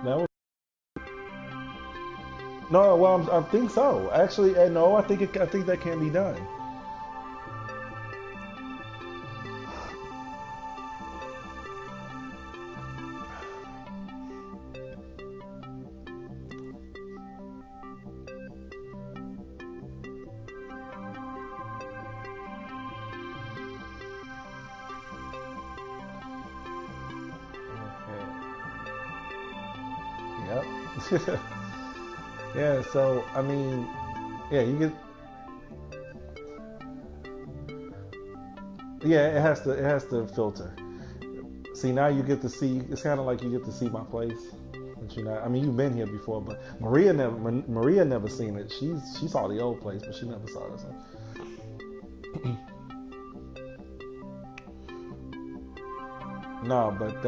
That was no. Well, I think so. Actually, no. I think that can be done. Okay. Yep. Yeah. So I mean, yeah, you get. Yeah, it has to filter. See, now you get to see. It's kind of like you get to see my place. But you know, I mean, you've been here before, but Maria never seen it. She saw the old place, but she never saw this one. No, but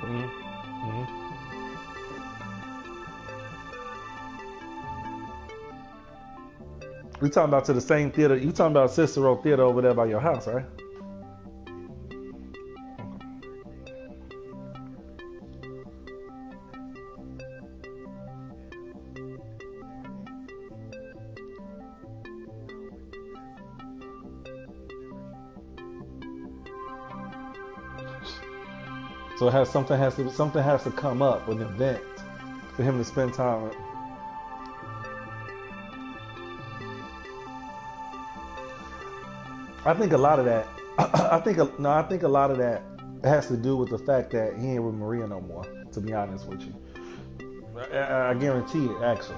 mhm, mhm. We talking about to the same theater. You talking about Cicero Theater over there by your house, right? So it has something has to come up, an event, for him to spend time with. I think a lot of that. I think a lot of that has to do with the fact that he ain't with Maria no more. To be honest with you, I guarantee it actually.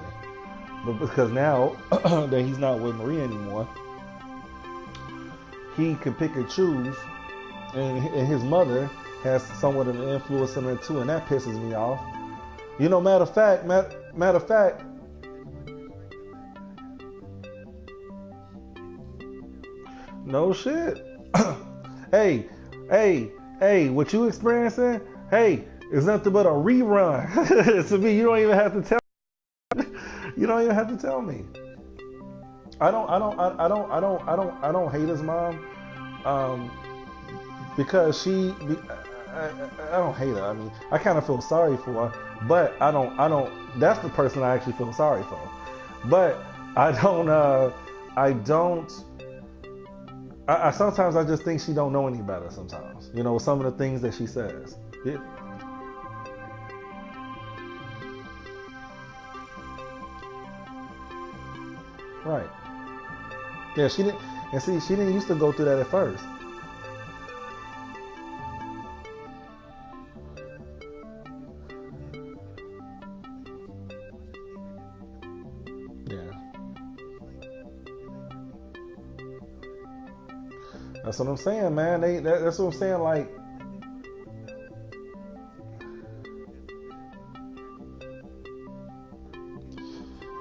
But because now that he's not with Maria anymore, he can pick and choose, and his mother has somewhat of an influence on it too, and that pisses me off. You know, matter of fact, no shit. hey, hey, what you experiencing? Hey, it's nothing but a rerun. To me, you don't even have to tell. You don't even have to tell me. I don't hate his mom, um, because I don't hate her. I mean, I kind of feel sorry for her, but I don't. That's the person I actually feel sorry for. But I don't, I don't. I sometimes I just think she don't know any better. Sometimes, you know, some of the things that she says. Yeah, right. Yeah, she didn't. And see, she didn't used to go through that at first. Yeah, that's what I'm saying, man. That's what I'm saying. Like,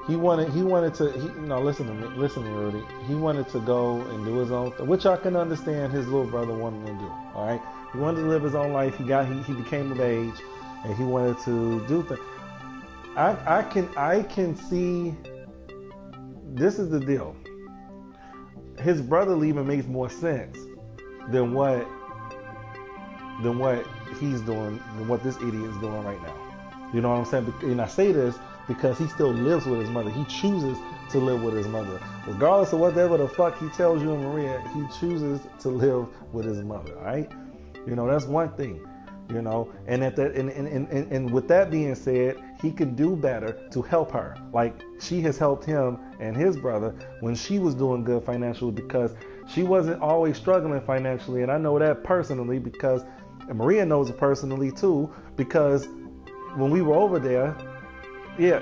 he wanted to. No, listen to me, Rudy. He wanted to go and do his own, which I can understand. His little brother wanted to do. All right, he wanted to live his own life. He became of age, and he wanted to do things. I can see. This is the deal. His brother leaving makes more sense than what than what he's doing, than what this idiot is doing right now. You know what I'm saying? And I say this because he still lives with his mother. He chooses to live with his mother. Regardless of whatever the fuck he tells you and Maria, he chooses to live with his mother, all right? You know, that's one thing. You know, and at that and with that being said, he can do better to help her. Like she has helped him and his brother when she was doing good financially, because she wasn't always struggling financially. And I know that personally because and Maria knows it personally too, because when we were over there, yeah,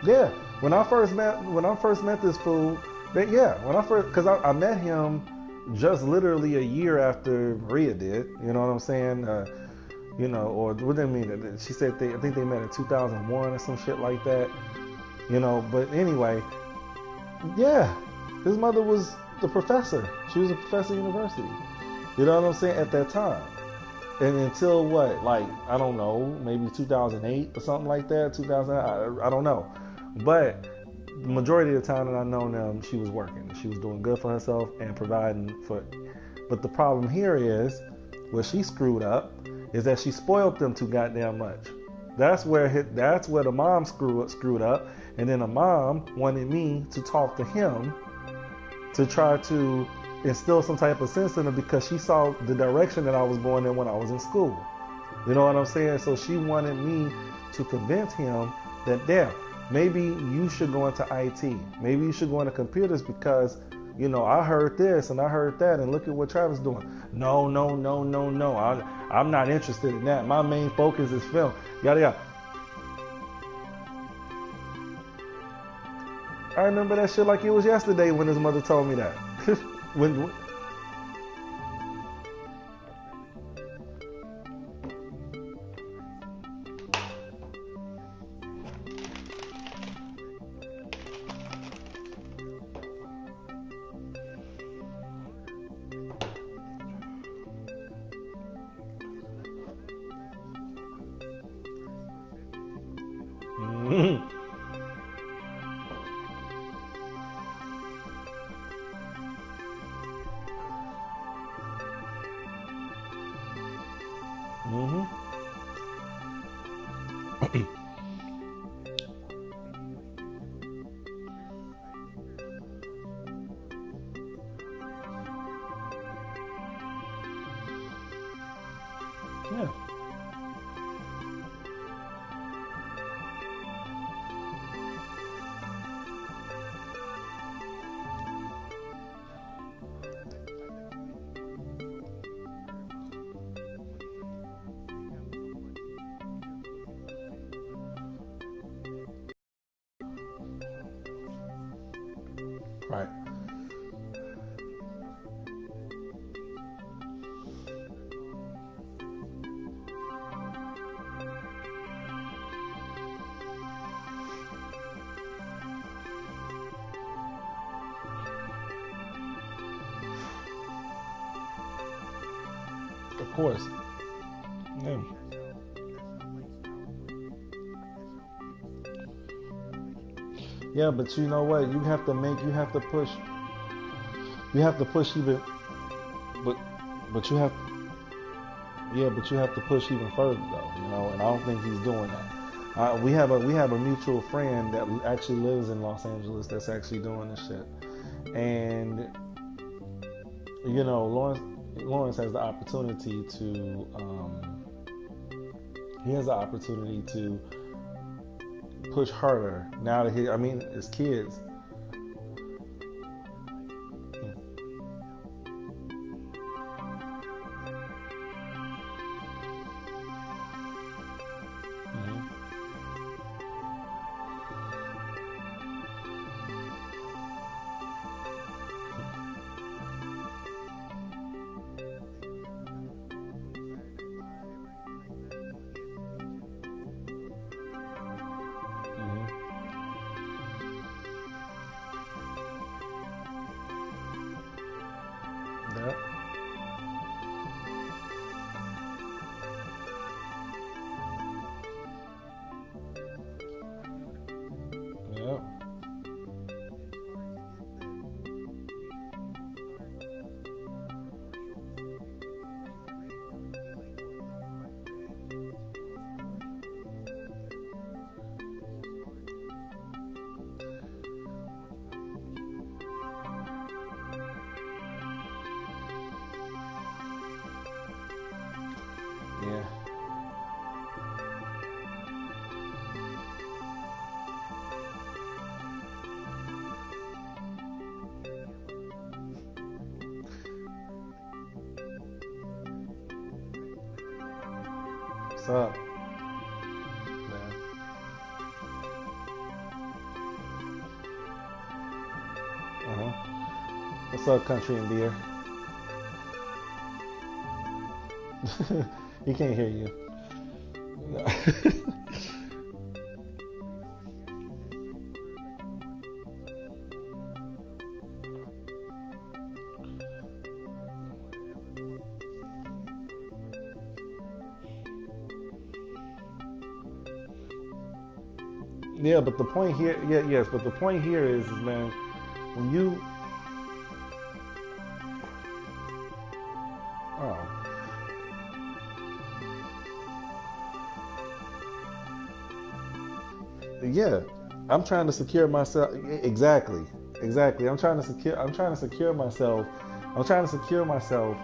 yeah. When I first met this fool, yeah, when I first, because I met him just literally a year after Maria did. You know what I'm saying? You know, or what they mean? She said I think they met in 2001 or some shit like that. You know, but anyway, yeah, his mother was the professor. She was a professor at university. You know what I'm saying? At that time. And until what, like, I don't know, maybe 2008 or something like that, 2000, I don't know. But the majority of the time that I know them, she was working. She was doing good for herself and providing for. But the problem here is, where she screwed up, is that she spoiled them too goddamn much. That's where the mom screwed up, and then the mom wanted me to talk to him to try to instill some type of sense in her because she saw the direction that I was going in when I was in school. You know what I'm saying? So she wanted me to convince him that, yeah, maybe you should go into IT. Maybe you should go into computers because, you know, I heard this and I heard that, and look at what Travis is doing. No. I'm not interested in that. My main focus is film. Yada yada. I remember that shit like it was yesterday when his mother told me that. when yeah. Right. Of course. Yeah. Yeah, but you know what? You have to push, even, but, but you have, yeah, but you have to push even further though, you know, and I don't think he's doing that. We have a mutual friend that actually lives in Los Angeles that's actually doing this shit, and you know, Lawrence has the opportunity to, he has the opportunity to push harder now that his kids. Yep. Yep. Yeah. What's up? Yeah. Uh-huh. What's up, country and beer? He can't hear you. Yeah, but the point here, yes, but the point here is man, when you, oh, yeah, I'm trying to secure myself. Exactly, exactly. I'm trying to secure myself. I'm trying to secure myself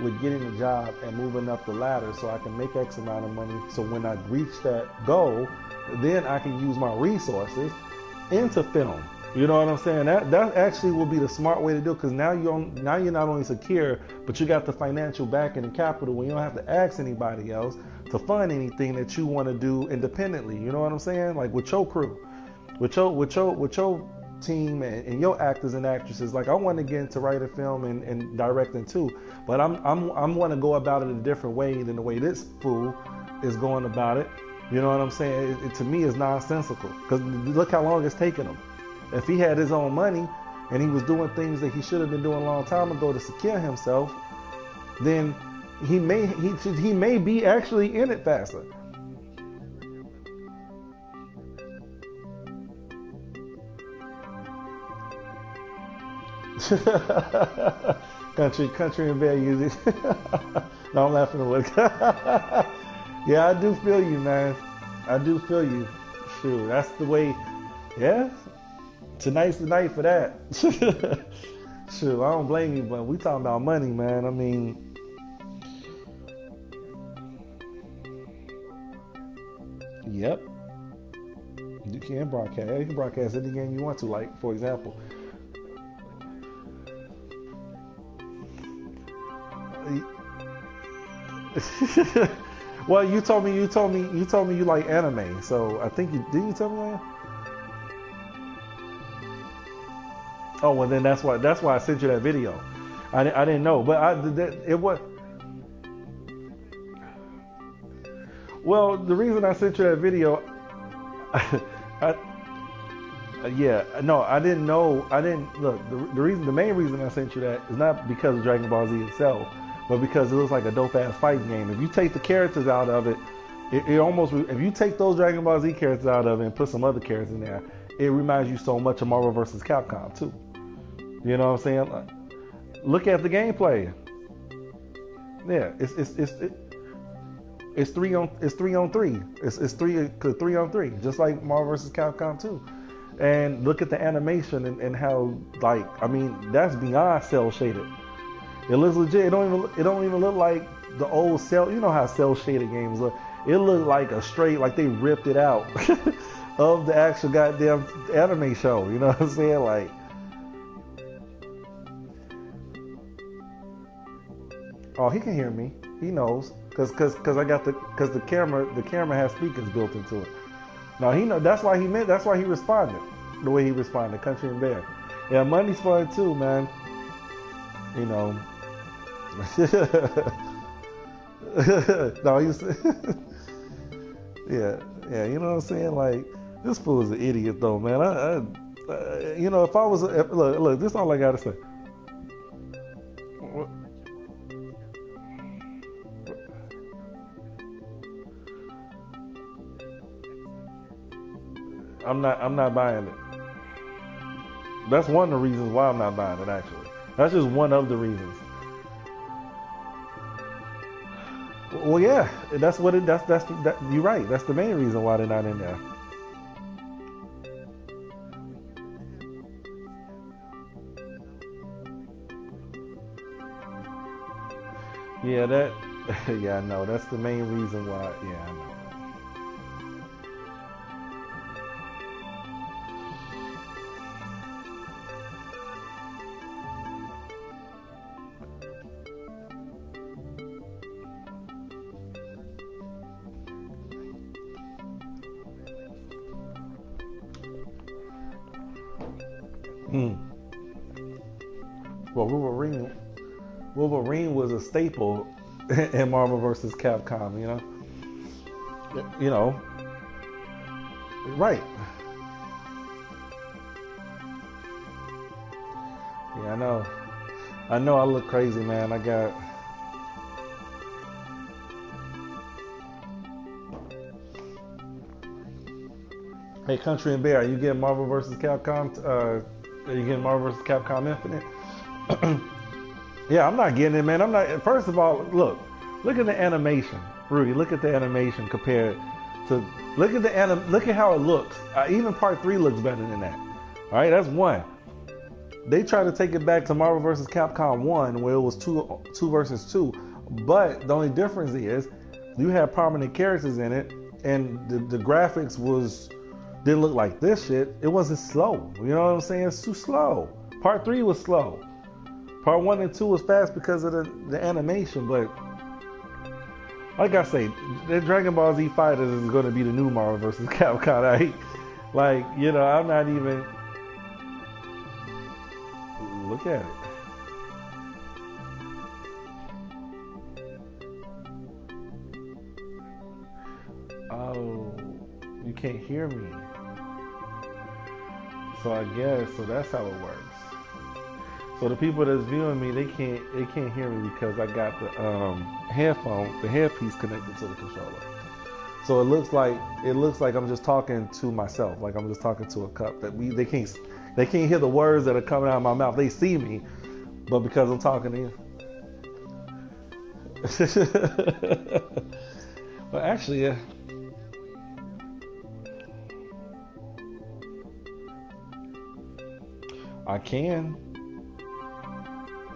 with getting a job and moving up the ladder so I can make X amount of money. So when I reach that goal, then I can use my resources into film. You know what I'm saying? That actually will be the smart way to do it, because now you're not only secure, but you got the financial backing and capital when you don't have to ask anybody else to fund anything that you want to do independently. You know what I'm saying? Like with your crew, with your team and your actors and actresses. Like I want to get into writing film and directing too, but I'm want to go about it a different way than the way this fool is going about it. You know what I'm saying? It to me is nonsensical, because look how long it's taken him. If he had his own money and he was doing things that he should have been doing a long time ago to secure himself, then he may be actually in it faster. country and bear music. No, I'm laughing at what. Yeah, I do feel you, man. I do feel you. Shoot, that's the way. Yeah, tonight's the night for that. Shoot, I don't blame you, but we talking about money, man. I mean, yep. You can broadcast. You can broadcast any game you want to. Like, for example, well, you told me you like anime. So I think you did. You tell me that? Oh, well then that's why I sent you that video. I didn't know, but it was. Well, the reason I sent you that video, I, yeah, no, I didn't know. I didn't look. The main reason I sent you that is not because of Dragon Ball Z itself, but because it looks like a dope ass fighting game. If you take the characters out of it, it almost. If you take those Dragon Ball Z characters out of it and put some other characters in there, it reminds you so much of Marvel vs. Capcom too. You know what I'm saying? Like, look at the gameplay. Yeah, it's three on three. It's three on three, just like Marvel vs. Capcom 2. And look at the animation and how, like, I mean, that's beyond cell shaded. It looks legit. It don't even look like the old cell. You know how cell shaded games look. It looked like a straight, like they ripped it out of the actual goddamn anime show. You know what I'm saying? Like, oh, he can hear me. He knows, cause I got the camera has speakers built into it. No, he know. That's why he responded the way he responded. Country and Bear. Yeah, money's fun too, man. You know. No, he's. Yeah. You know what I'm saying? Like, this fool is an idiot, though, man. You know, if I was, look, this is all I gotta say. I'm not buying it. That's one of the reasons why I'm not buying it, actually. That's just one of the reasons. Well, yeah, that's you're right. That's the main reason why they're not in there. Yeah, yeah, I know. That's the main reason why. Yeah, I know. Hmm. Well, Wolverine was a staple in Marvel versus Capcom. You know, right? Yeah, I know. I know. I look crazy, man. I got. Hey, Country and Bear, are you getting Marvel vs. Capcom? Are you getting Marvel vs. Capcom Infinite? Yeah, I'm not getting it, man. I'm not. First of all, look at the animation, Rudy. Look at the animation compared to. Look at the Look at how it looks. Even Part 3 looks better than that. All right, that's one. They tried to take it back to Marvel vs. Capcom 1, where it was two versus two. But the only difference is you have prominent characters in it, and the graphics didn't look like this shit. It wasn't slow. You know what I'm saying? It's too slow. Part 3 was slow. Part 1 and 2 was fast because of the animation, but like I say, the Dragon Ball Z Fighters is going to be the new Marvel vs. Capcom, right? Like, I'm not even... Look at it. Oh, you can't hear me. So I guess, that's how it works. So the people that's viewing me, they can't hear me because I got the headpiece connected to the controller. So it looks like I'm just talking to myself, like I'm just talking to a cup. They can't hear the words that are coming out of my mouth. They see me, but because I'm talking to you. Well, actually, yeah. I can.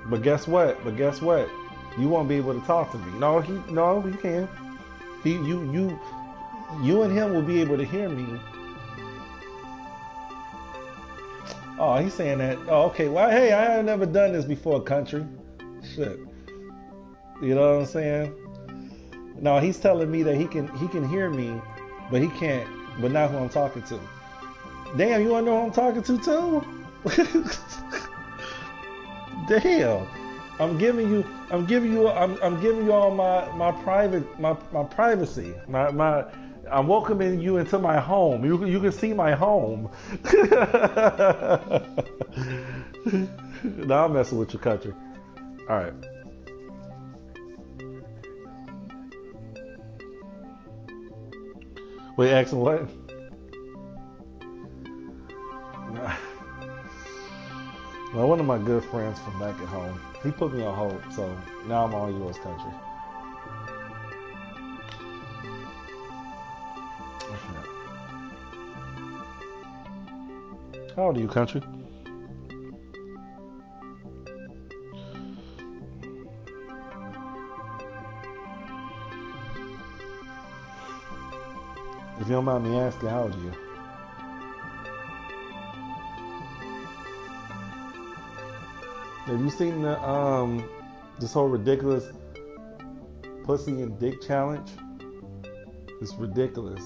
But guess what? You won't be able to talk to me. No, you can. You and him will be able to hear me. Oh, he's saying that. Oh, okay. Well, hey, I have never done this before, Country. Shit. You know what I'm saying? No, he's telling me that he can hear me, but he can't. But not who I'm talking to. Damn, you wanna know who I'm talking to too? Damn. I'm giving you all my privacy. I'm welcoming you into my home. You can see my home. No, I'm messing with your Country. All right. Wait, asking what? Well, one of my good friends from back at home, he put me on hold, so now I'm on yours, Country. How old are you, Country? If you don't mind me asking, how old are you? Have you seen this whole ridiculous pussy and dick challenge? It's ridiculous.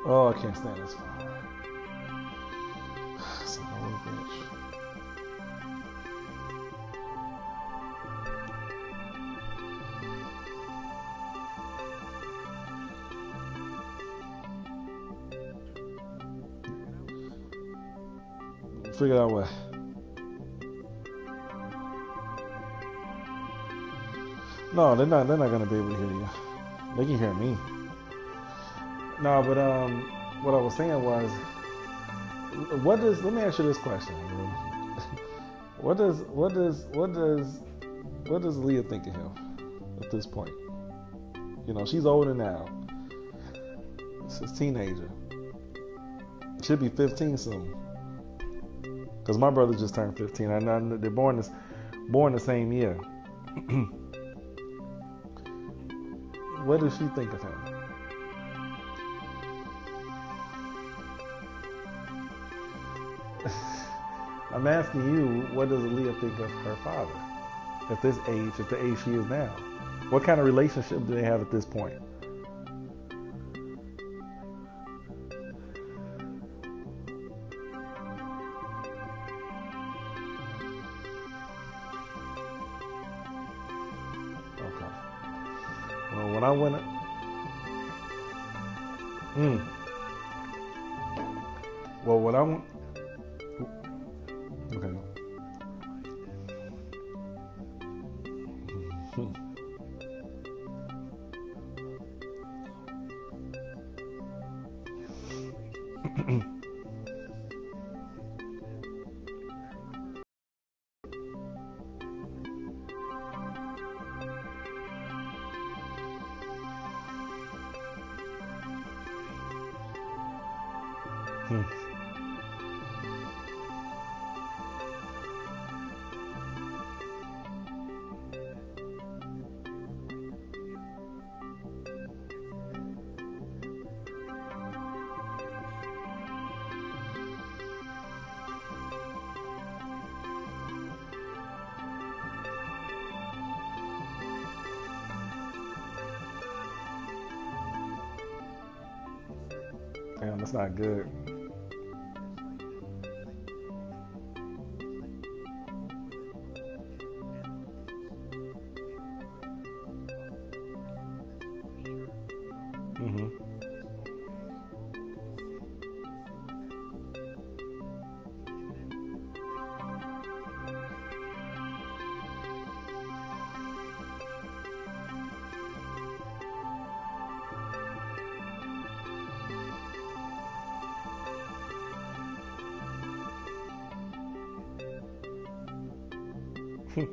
Oh, I can't stand this phone. Son of a bitch. Figure out what. No, they're not gonna be able to hear you. They can hear me. No, but what I was saying was, let me ask you this question. What does Leah think of him at this point? She's older now. She's a teenager. She'll be 15 soon. Because my brother just turned 15. I know they're born the same year. What does she think of him? I'm asking you, what does Aaliyah think of her father at this age, at the age she is now? What kind of relationship do they have at this point? Okay. Well, when I went, mm, well, when I went, okay. Damn, that's not good. Hmm.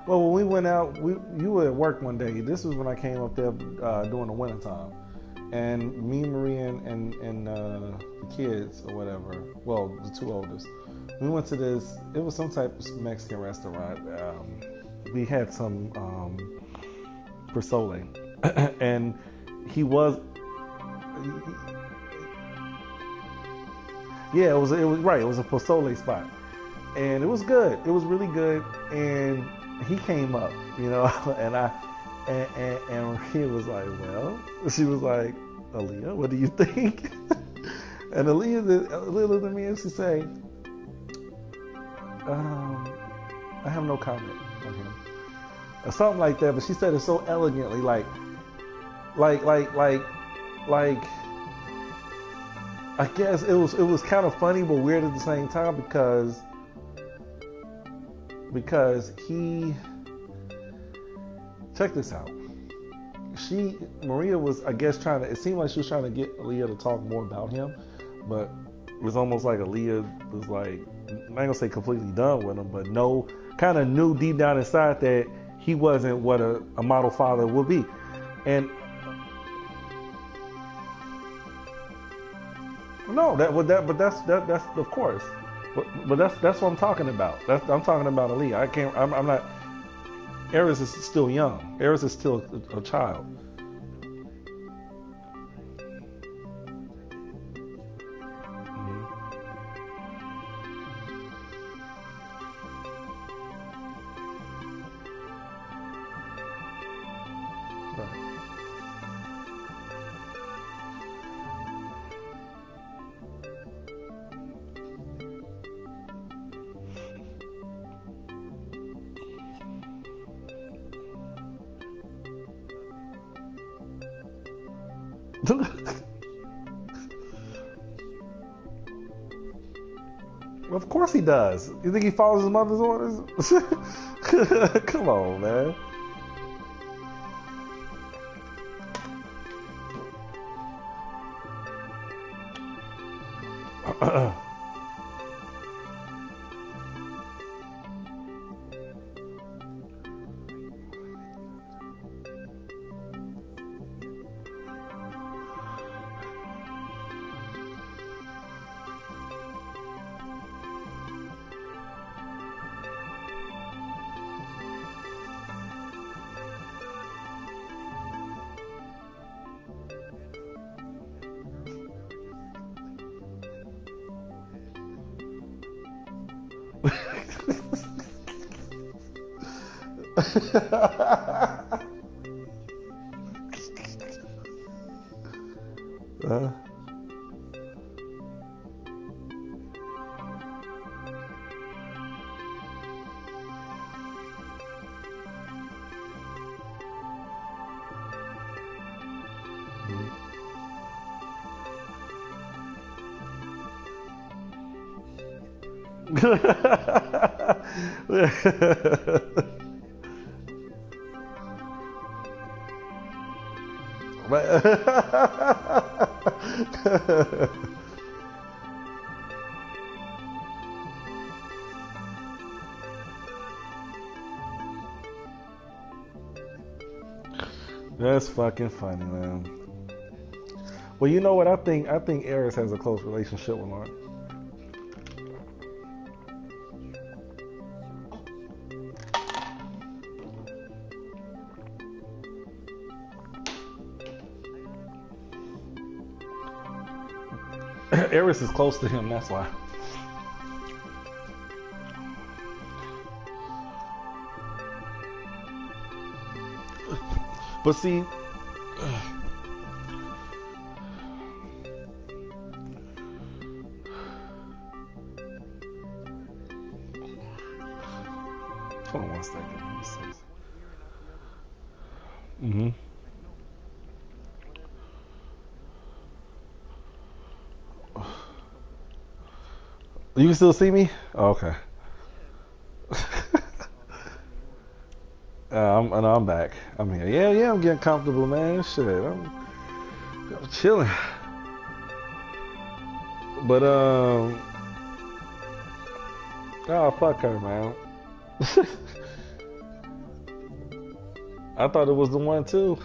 Well, when we went out, you were at work one day. This was when I came up there during the winter time, and me, Marie, and the kids or whatever. Well, the two oldest. We went to this. It was some type of Mexican restaurant. We had some pozole, and he was. Yeah, it was right. It was a pozole spot, and it was good. It was really good, and he came up, and and Maria was like, well, she was like, Aaliyah, what do you think? And Aaliyah looked at me and she said, I have no comment on him, or something like that. But she said it so elegantly, like. I guess it was kind of funny but weird at the same time because he, check this out. Maria was, I guess, it seemed like she was trying to get Aaliyah to talk more about him, but it was almost like Aaliyah was like, I'm not gonna say completely done with him, but kind of knew deep down inside that he wasn't what a model father would be. And no, but that's of course, but that's what I'm talking about. I'm talking about Aaliyah. I'm not. Eris is still young. Eris is still a child. Mhm. Right. Of course he does. You think he follows his mother's orders? Come on, man. uh, That's fucking funny, man. Well, you know what? I think Eris has a close relationship with Lauren. Eris is close to him, that's why. But see, hold on one second. Mm-hmm. You can still see me? Oh, okay. I'm back. I'm here. Yeah, I'm getting comfortable, man. Shit, I'm chilling. But oh fuck her, man. I thought it was the one too.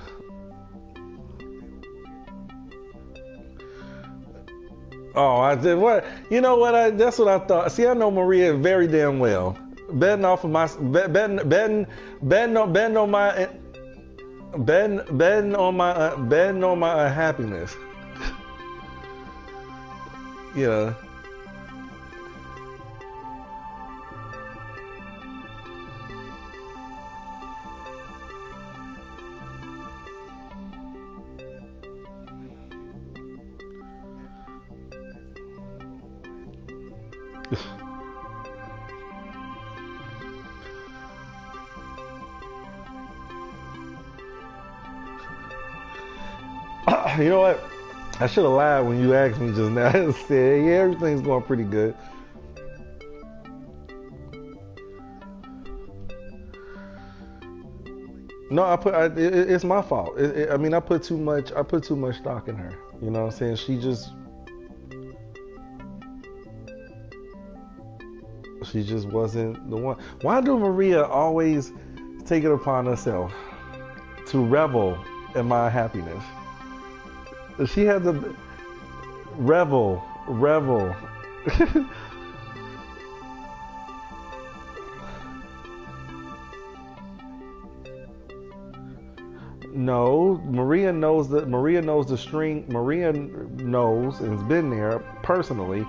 Oh, I did what? You know what? That's what I thought. See, I know Maria very damn well. Betting off of my betting on my unhappiness. Yeah. You know what? I should have lied when you asked me just now. I said, yeah, everything's going pretty good. No, it's my fault. I mean, I put too much stock in her. You know what I'm saying? She just wasn't the one. Why do Maria always take it upon herself to revel in my happiness? She had to revel. No, Maria knows the string. Maria knows and has been there personally,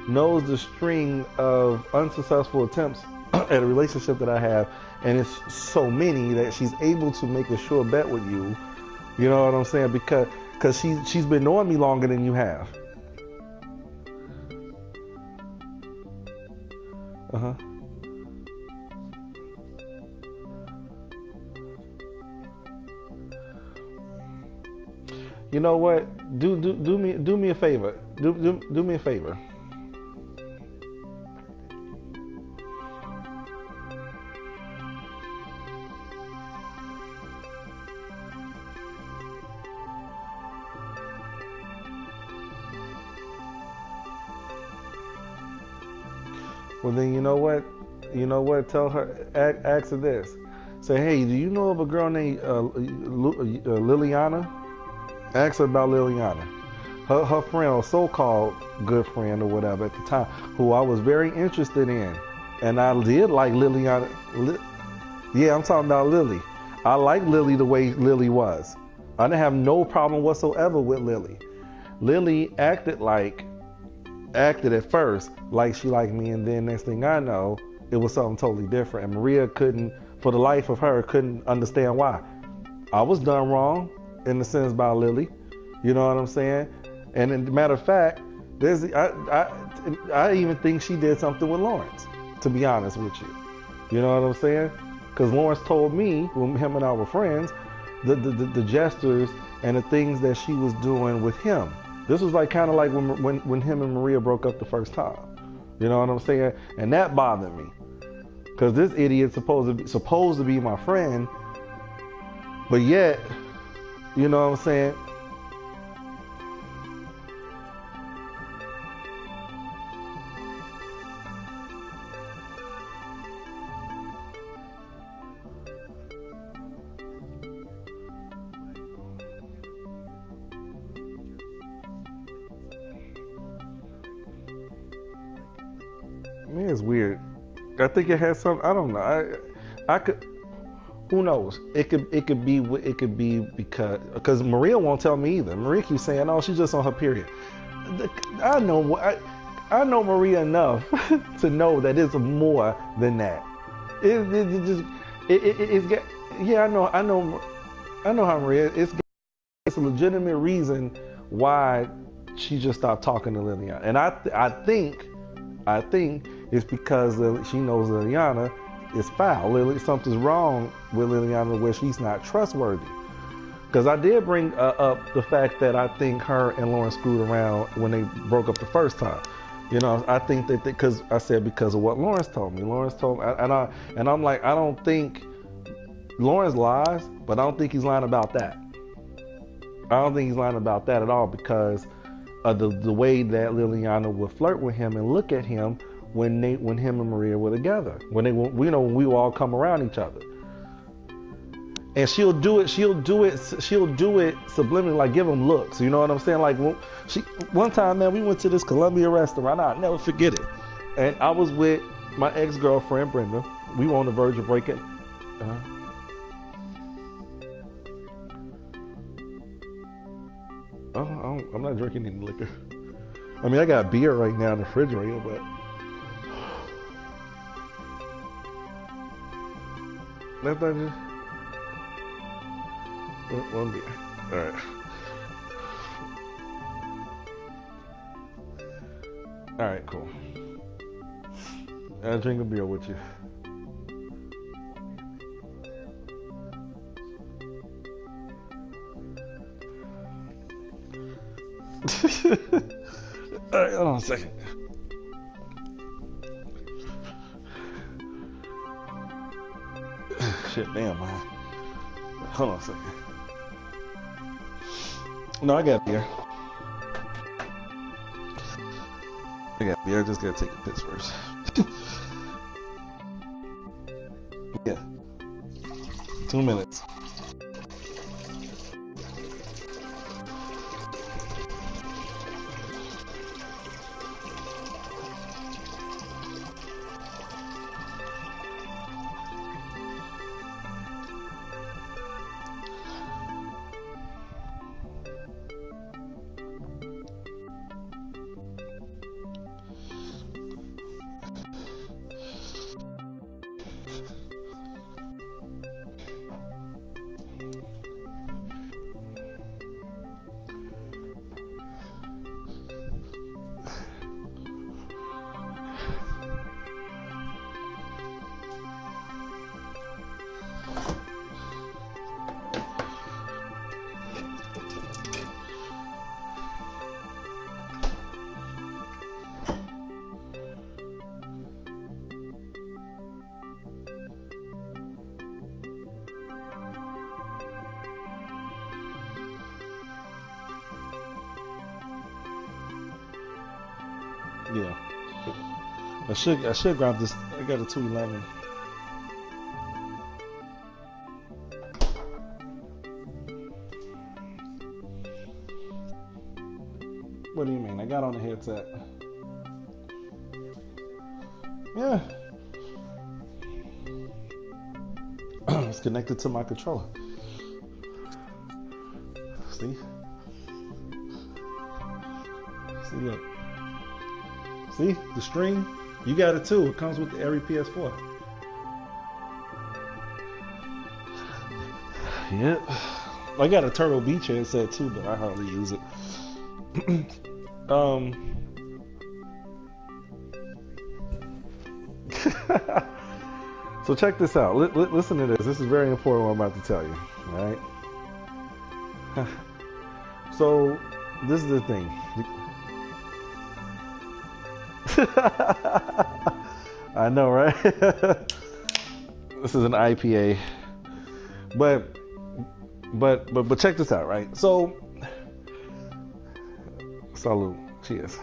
knows the string of unsuccessful attempts at a relationship that I have, and it's so many that she's able to make a sure bet with you. You know what I'm saying? Because she's been knowing me longer than you have. Uh-huh. You know what? Do me a favor. Do me a favor. Well, then you know what? Tell her, ask her this. Say, hey, do you know of a girl named Liliana? Ask her about Liliana. Her friend, or so-called good friend or whatever at the time, who I was very interested in. And I did like Liliana. Yeah, I'm talking about Lily. I like Lily the way Lily was. I didn't have no problem whatsoever with Lily. Lily acted like acted at first like she liked me, and then next thing I know, it was something totally different. And Maria couldn't, for the life of her, couldn't understand why. I was done wrong in the sense about Lily. You know what I'm saying? And as a matter of fact, I even think she did something with Lawrence, to be honest with you. You know what I'm saying? Because Lawrence told me, when him and I were friends, the gestures and the things that she was doing with him. This was like kind of like when him and Maria broke up the first time. You know what I'm saying? And that bothered me. Because this idiot's supposed to be my friend, but yet, you know what I'm saying? Man, it's weird. I think it has some. I don't know. I could. Who knows? It could be because Maria won't tell me either. Maria keeps saying, "Oh, she's just on her period." I know Maria enough to know that it's more than that. Yeah, I know how Maria. It's a legitimate reason why she just stopped talking to Liliana, and I think it's because she knows Liliana is foul. Something's wrong with Liliana where she's not trustworthy. Because I did bring up the fact that I think her and Lawrence screwed around when they broke up the first time. You know, I think that because of what Lawrence told me. Lawrence told me, and I'm like, I don't think Lawrence lies, but I don't think he's lying about that. I don't think he's lying about that at all, because of the way that Liliana would flirt with him and look at him when him and Maria were together, when we would all come around each other, and she'll do it subliminally, like give him looks. You know what I'm saying? Like one time, man, we went to this Columbia restaurant. I'll never forget it. And I was with my ex-girlfriend Brenda. We were on the verge of breaking. I'm not drinking any liquor. I mean, I got beer right now in the refrigerator, but that's not just one beer. All right. All right, cool. I'll drink a beer with you. All right, hold on a second. Shit, damn, man. Hold on a second. No, I got beer. I just gotta take a piss first. Yeah. 2 minutes. Yeah. I should grab this. I got a 211. What do you mean? I got on the headset. Yeah. It's connected to my controller. See? See, look. See the string? You got it too. It comes with every PS4. Yep. I got a Turtle Beach headset too, but I hardly use it. So check this out. Listen to this. This is very important what I'm about to tell you. All right. So this is the thing. I know, right? This is an IPA. But check this out, right? So, salute, cheers.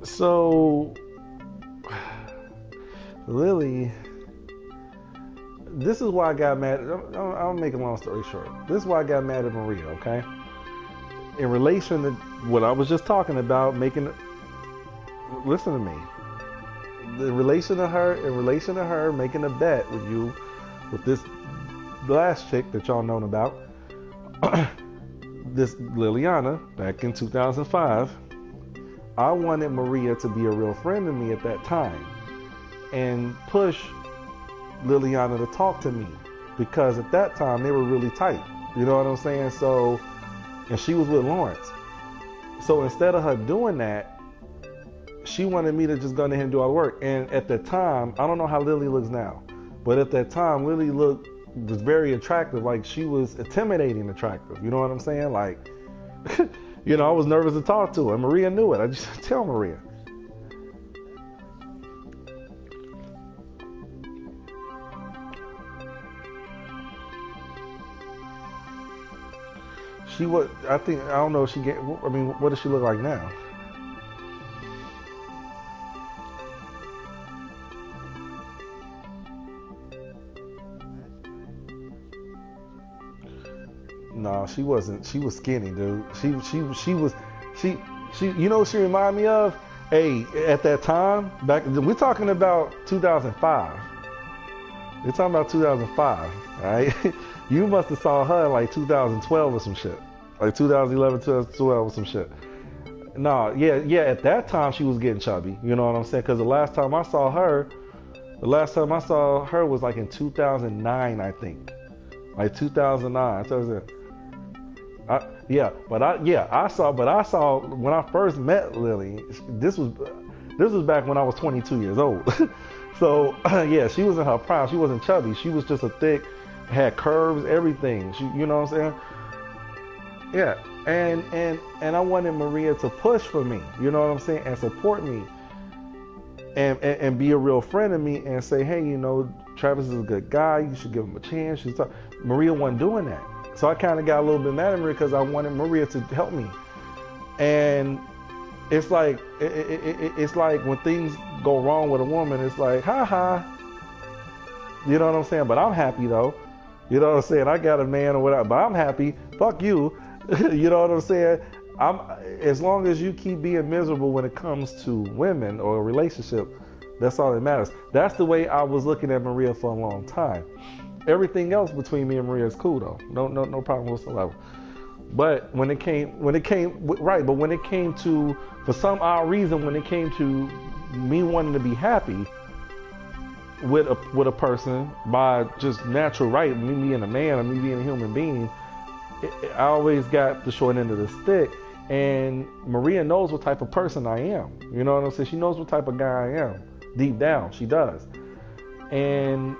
So, Lily, this is why I got mad. I'll make a long story short. This is why I got mad at Maria, okay? In relation to what I was just talking about, listen to me. In relation to her making a bet with you, with this last chick that y'all known about, this Liliana, back in 2005, I wanted Maria to be a real friend to me at that time and push Liliana to talk to me, because at that time they were really tight. You know what I'm saying? So, and she was with Lawrence. So instead of her doing that, she wanted me to just go ahead and do all the work. And at that time, I don't know how Lily looks now, but at that time, Lily was very attractive. Like, she was intimidating attractive. You know what I'm saying? Like, you know, I was nervous to talk to her, and Maria knew it. I just tell Maria. I don't know if she what does she look like now? No, she wasn't. She was skinny, dude. She you know what she reminded me of? Hey, at that time, we're talking about 2005. We're talking about 2005, right? You must have saw her in like 2012 or some shit. Like 2011, 2012 or some shit. No, yeah, at that time she was getting chubby. You know what I'm saying? Because the last time I saw her was like in 2009, I think. Like 2009. I saw when I first met Lily. This was back when I was 22 years old. So yeah, she was in her prime. She wasn't chubby. She was just a thick, had curves, everything. You know what I'm saying? Yeah, and I wanted Maria to push for me. You know what I'm saying? And support me. And be a real friend of me and say, hey, you know, Travis is a good guy. You should give him a chance. Maria wasn't doing that. So I kind of got a little bit mad at Maria because I wanted Maria to help me. And it's like it's like when things go wrong with a woman, it's like, ha ha. You know what I'm saying? But I'm happy though. You know what I'm saying? I got a man or whatever, but I'm happy. Fuck you. You know what I'm saying? As long as you keep being miserable when it comes to women or a relationship, that's all that matters. That's the way I was looking at Maria for a long time. Everything else between me and Maria is cool though. No problem whatsoever. But when it came to, for some odd reason, when it came to me wanting to be happy with a person by just natural right, me being a man or me being a human being, I always got the short end of the stick. And Maria knows what type of person I am. You know what I'm saying? She knows what type of guy I am. Deep down, she does. And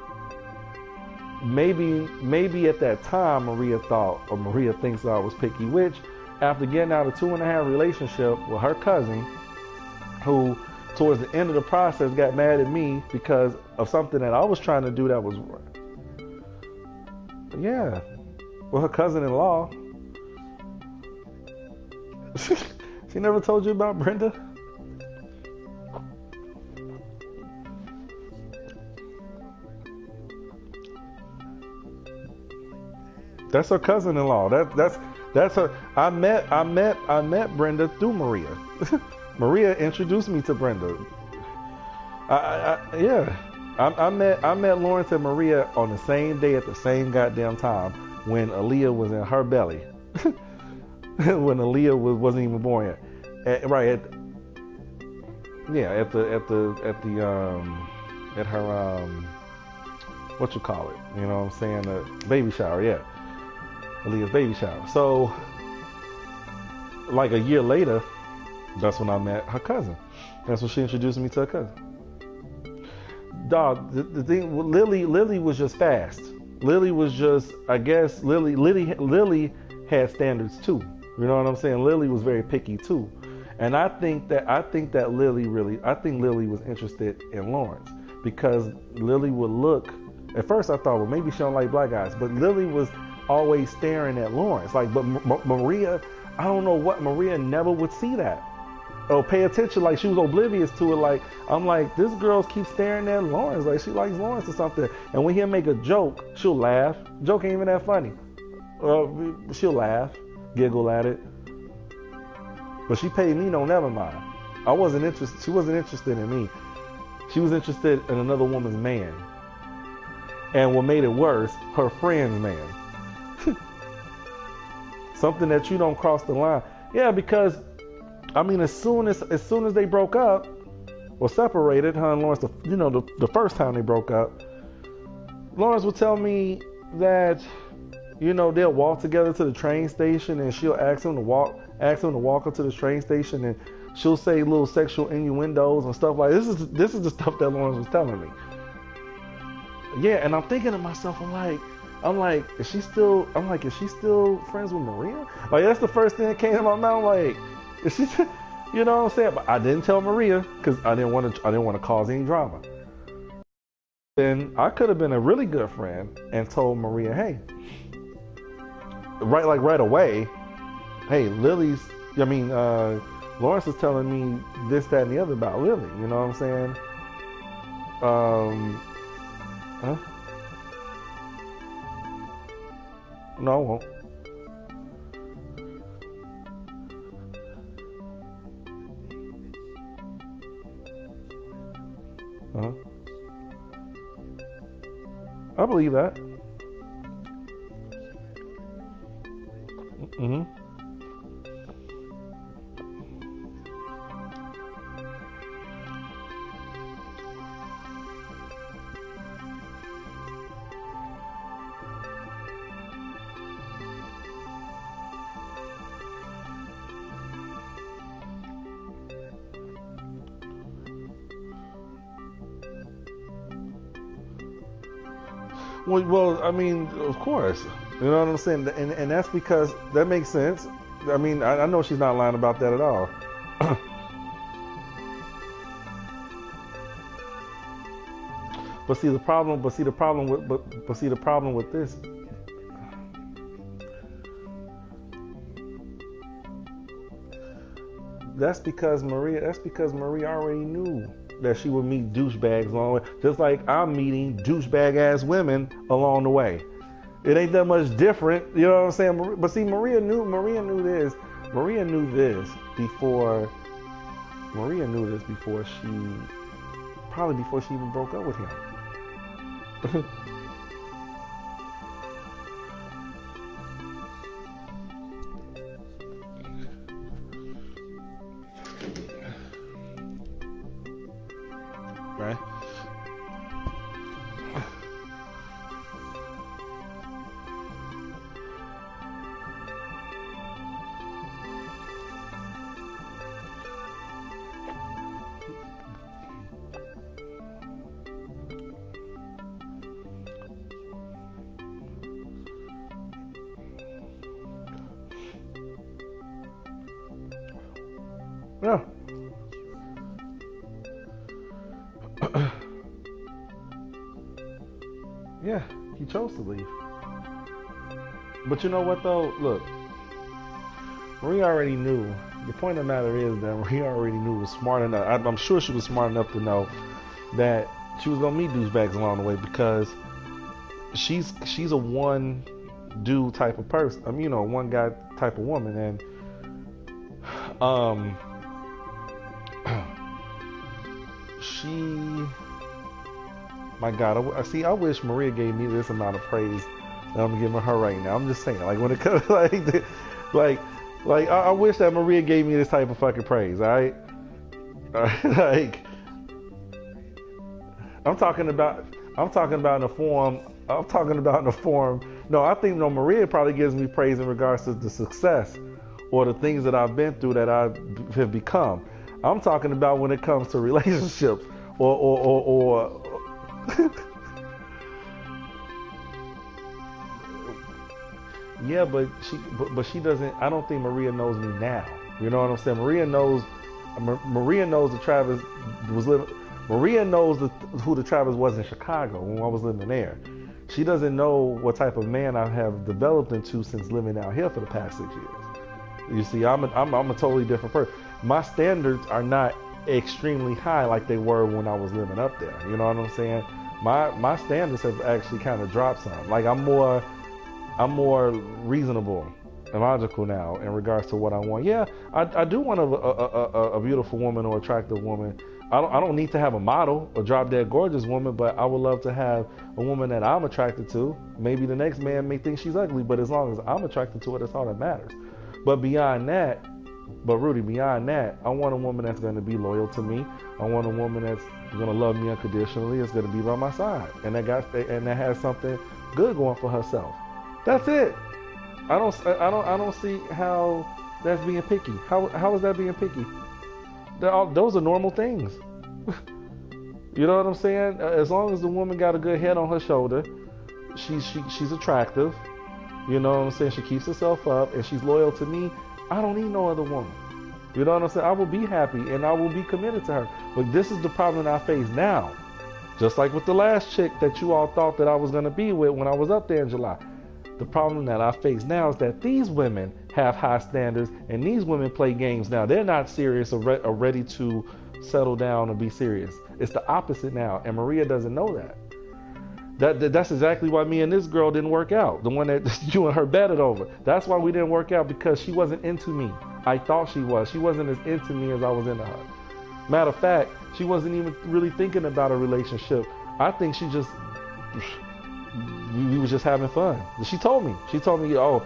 maybe at that time Maria thinks I was picky, which after getting out of 2.5 relationship with her cousin, who towards the end of the process got mad at me because of something that I was trying to do that was well, her cousin-in-law. She never told you about Brenda? That's her cousin-in-law. That's her. I met Brenda through Maria. Maria introduced me to Brenda. I met Lawrence and Maria on the same day at the same goddamn time when Aaliyah was in her belly. When Aaliyah wasn't even born yet. Yeah, at her what you call it? You know what I'm saying? Baby shower, yeah. Aaliyah's baby shower. So like a year later, that's when I met her cousin. That's when she introduced me to her cousin. Dog, the thing with Lily was just fast. Lily was just, I guess, Lily had standards too. You know what I'm saying? Lily was very picky too. And I think that Lily was interested in Lawrence because Lily would look. At first, I thought, well, maybe she don't like black guys, but Lily was always staring at Lawrence. Like, but Maria, I don't know what, Maria never would see that or pay attention. Like, she was oblivious to it. Like, I'm like, this girl keeps staring at Lawrence. Like, she likes Lawrence or something. And when he'll make a joke, she'll laugh. Joke ain't even that funny. She'll laugh, giggle at it. But she paid me no never mind. I wasn't interested. She wasn't interested in me. She was interested in another woman's man. And what made it worse, her friend's man. Something that you don't cross the line. Yeah, because I mean, as soon as they broke up or separated, her and Lawrence, the first time they broke up, Lawrence would tell me that, they'll walk together to the train station, and she'll ask him to walk up to the train station, and she'll say little sexual innuendos and stuff like this. This is the stuff that Lawrence was telling me. Yeah, and I'm thinking to myself, I'm like, is she still friends with Maria? Like, that's the first thing that came to my mouth. Like, is she, you know what I'm saying? But I didn't tell Maria because I didn't want to cause any drama. Then I could have been a really good friend and told Maria, hey, right away, hey, Lawrence is telling me this, that, and the other about Lily. You know what I'm saying? Huh? No, I won't. Uh-huh. I believe that. Mm-hmm. Well, I mean, of course. You know what I'm saying? And that's because that makes sense. I mean, I know she's not lying about that at all. But see the problem with this. That's because Maria already knew that she would meet douchebags along the way, just like I'm meeting douchebag ass women along the way. It ain't that much different, you know what I'm saying? But see, Maria knew this before she even broke up with him. Right? Yeah. Yeah, he chose to leave. But you know what though? Look, Maria already knew. The point of the matter is that Maria already knew, was smart enough. I'm sure she was smart enough to know that she was gonna meet douchebags along the way, because she's a one dude type of person. I mean, one guy type of woman, and she. My God, I wish Maria gave me this amount of praise that I'm giving her right now. I'm just saying, like, when it comes, I wish that Maria gave me this type of fucking praise, all right? Like, I'm talking about. I'm talking about in the form. I'm talking about in the form. No, I think no. Maria probably gives me praise in regards to the success or the things that I've been through that I have become. I'm talking about when it comes to relationships or yeah, but she doesn't. I don't think Maria knows me now. You know what I'm saying? Maria knows that Travis was living. Maria knows who the Travis was in Chicago when I was living there. She doesn't know what type of man I have developed into since living out here for the past 6 years. You see, I'm a totally different person. My standards are not extremely high like they were when I was living up there. You know what I'm saying? My standards have actually kind of dropped some. Like I'm more reasonable and logical now in regards to what I want. Yeah, I do want a beautiful woman or attractive woman. I don't need to have a model or drop dead gorgeous woman, but I would love to have a woman that I'm attracted to. Maybe the next man may think she's ugly, but as long as I'm attracted to her, that's all that matters. But beyond that, Rudy, beyond that, I want a woman that's going to be loyal to me. I want a woman that's going to love me unconditionally. It's going to be by my side, and that has something good going for herself. That's it. I don't see how that's being picky. How is that being picky? Those are normal things. You know what I'm saying? As long as the woman got a good head on her shoulder, she's attractive. You know what I'm saying? She keeps herself up and she's loyal to me. I don't need no other woman. You know what I'm saying? I will be happy and I will be committed to her. But this is the problem that I face now. Just like with the last chick that you all thought that I was going to be with when I was up there in July. The problem that I face now is that these women have high standards and these women play games now. They're not serious or ready to settle down and be serious. It's the opposite now, and Maria doesn't know that. That's exactly why me and this girl didn't work out. The one that you and her betted over. That's why we didn't work out, because she wasn't into me. I thought she was. She wasn't as into me as I was into her. Matter of fact, she wasn't even really thinking about a relationship. I think she just... we was just having fun. She told me, oh,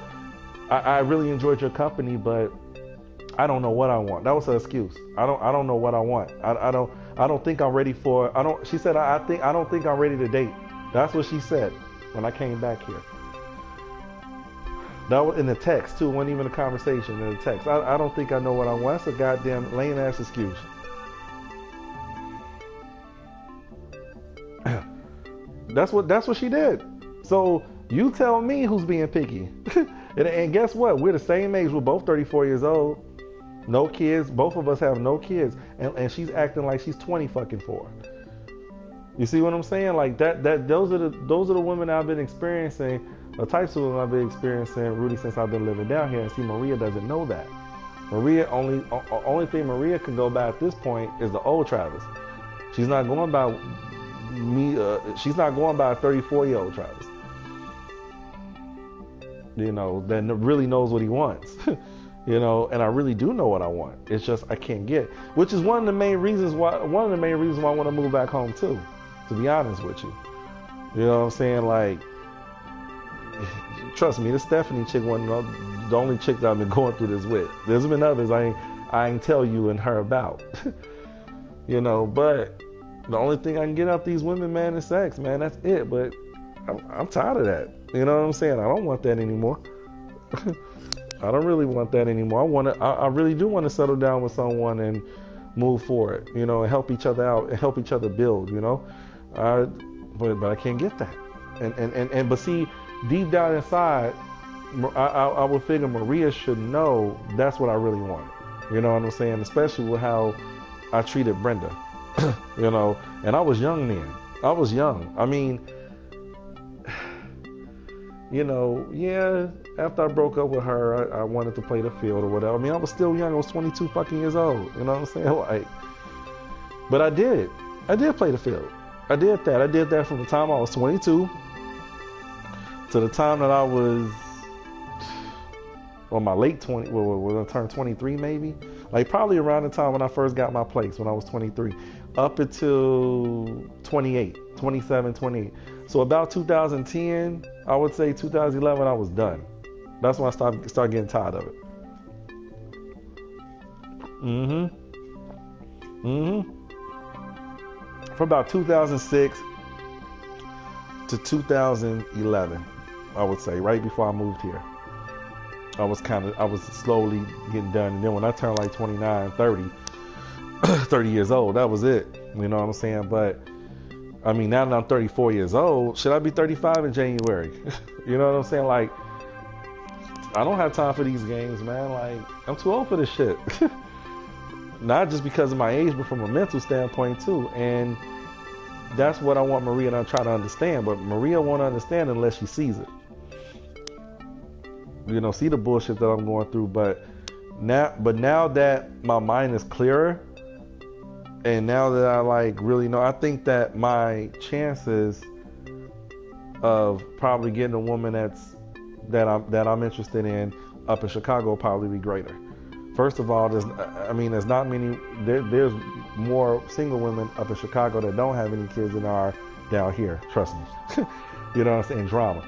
I really enjoyed your company, but I don't know what I want. That was her excuse. I don't know what I want. I don't think I'm ready for, she said, I don't think I'm ready to date. That's what she said when I came back here. That was in the text too. It wasn't even a conversation, in the text. I don't think I know what I want. That's a goddamn lame ass excuse. That's what she did. So you tell me who's being picky. and guess what? We're the same age. We're both 34 years old. No kids. Both of us have no kids. And she's acting like she's 20 fucking 4. You see what I'm saying? Like those are the women I've been experiencing, the types of women I've been experiencing, Rudy, since I've been living down here. And see, Maria doesn't know that. Only thing Maria can go by at this point is the old Travis. She's not going by me. She's not going by a 34-year-old Travis. You know, that really knows what he wants. You know, and I really do know what I want. It's just I can't get, which is one of the main reasons why I want to move back home too. To be honest with you, you know what I'm saying? Like, trust me, this Stephanie chick wasn't the only chick that I've been going through this with. There's been others I ain't tell you and her about. You know, but the only thing I can get out these women, man, is sex, man. That's it. But I'm tired of that. You know what I'm saying? I don't want that anymore. I don't really want that anymore. I really do want to settle down with someone and move forward, you know, and help each other out and help each other build, you know. But I can't get that. But see, deep down inside, I would figure Maria should know that's what I really want. You know what I'm saying? Especially with how I treated Brenda, you know. And I was young then. I was young. I mean, you know, yeah, after I broke up with her, I wanted to play the field or whatever. I mean, I was still young. I was 22 fucking years old. You know what I'm saying? Like, but I did play the field. I did that. I did that from the time I was 22 to the time that I was, well, my late 20, when I turned 23 maybe. Like probably around the time when I first got my place, when I was 23, up until 28, 27, 28. So about 2010, I would say 2011, I was done. That's when I started getting tired of it. Mm-hmm. From about 2006 to 2011, I would say, right before I moved here. I was slowly getting done. And then when I turned like 29, 30, 30 years old, that was it. You know what I'm saying? But I mean, now that I'm 34 years old, should I be 35 in January? You know what I'm saying? Like, I don't have time for these games, man. Like, I'm too old for this shit. Not just because of my age, but from a mental standpoint too. And that's what I want Maria to try to understand. But Maria won't understand unless she sees it. You know, see the bullshit that I'm going through. But now that my mind is clearer, and now that I like really know, I think that my chances of probably getting a woman that I'm interested in up in Chicago will probably be greater. First of all, there's not many. There's more single women up in Chicago that don't have any kids than are down here. Trust me. You know what I'm saying? Drama.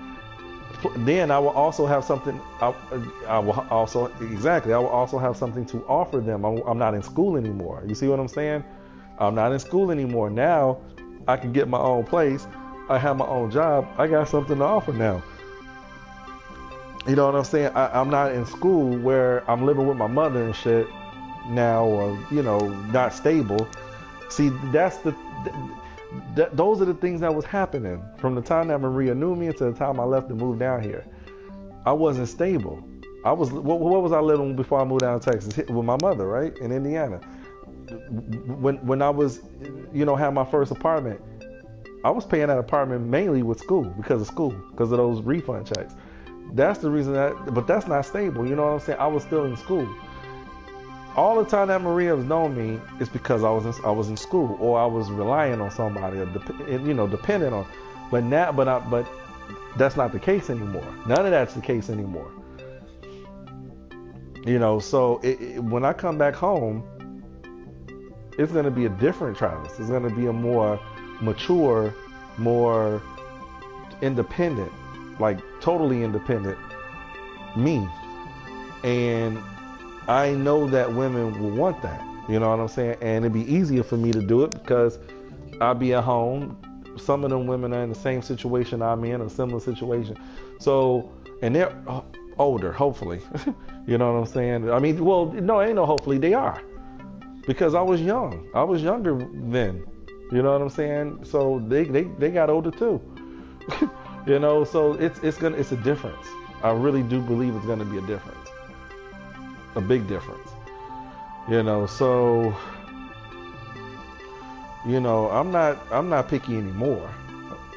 Then I will also have something. I will also have something to offer them. I'm not in school anymore. You see what I'm saying? I'm not in school anymore. Now I can get my own place. I have my own job. I got something to offer now. You know what I'm saying? I'm not in school where I'm living with my mother and shit now, or, you know, not stable. See, those are the things that was happening from the time that Maria knew me until the time I left and moved down here. I wasn't stable. What was I living before I moved down to Texas? With my mother, right? In Indiana. When I was, you know, had my first apartment, I was paying that apartment mainly with school, because of those refund checks. That's the reason but that's not stable. You know what I'm saying? I was still in school. All the time that Maria has known me is because I was in school, or I was relying on somebody, or dependent on. But that's not the case anymore. None of that's the case anymore. You know, so when I come back home, it's going to be a different Travis. It's going to be a more mature, more independent, like totally independent me. And I know that women will want that. You know what I'm saying? And it'd be easier for me to do it because I'll be at home. Some of them women are in the same situation I'm in, a similar situation. So, and they're older, hopefully. You know what I'm saying? I mean, well, no, ain't no hopefully, they are. Because I was young. I was younger then. You know what I'm saying? So they got older too. You know, so it's a difference. I really do believe it's gonna be a difference. A big difference. You know, so you know, I'm not picky anymore.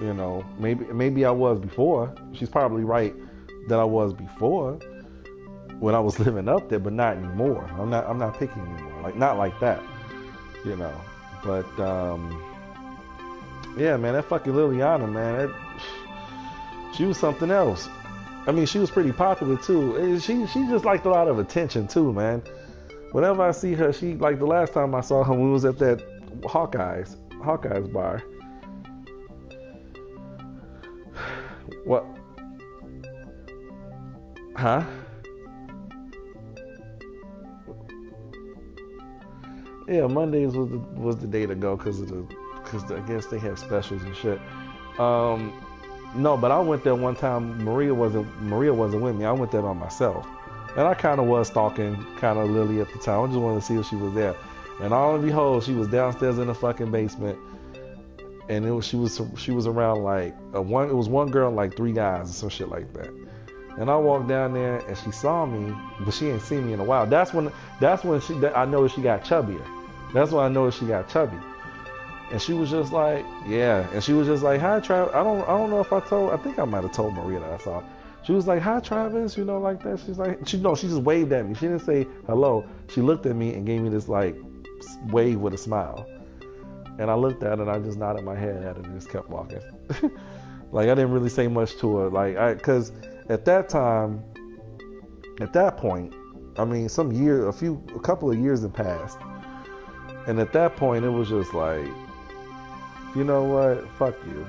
You know, maybe I was before. She's probably right that I was before when I was living up there, but not anymore. I'm not picky anymore. Like, not like that. You know. But yeah, man, that fucking Liliana, man, she was something else. I mean, she was pretty popular too. She just liked a lot of attention too, man. Whenever I see her, she, like the last time I saw her, when we was at that Hawkeyes bar. What? Huh? Yeah, Mondays was the day to go because I guess they have specials and shit. No, but I went there one time. Maria wasn't with me. I went there by myself, and I kind of was stalking kind of Lily at the time. I just wanted to see if she was there, and all and behold, she was downstairs in the fucking basement, and she was around like it was one girl and like three guys or some shit like that. And I walked down there and she saw me, but she ain't seen me in a while. That's when I noticed she got chubbier. That's when I noticed she got chubby. And she was just like, yeah. And she was just like, hi, Travis. I don't know if I think I might have told Maria that I saw her. She was like, hi, Travis, you know, like that. She's like, she just waved at me. She didn't say hello. She looked at me and gave me this like wave with a smile. And I looked at her and I just nodded my head at her and just kept walking. Like, I didn't really say much to her. Like, because at that point, I mean, a couple of years had passed. And at that point, it was just like, you know what, fuck you.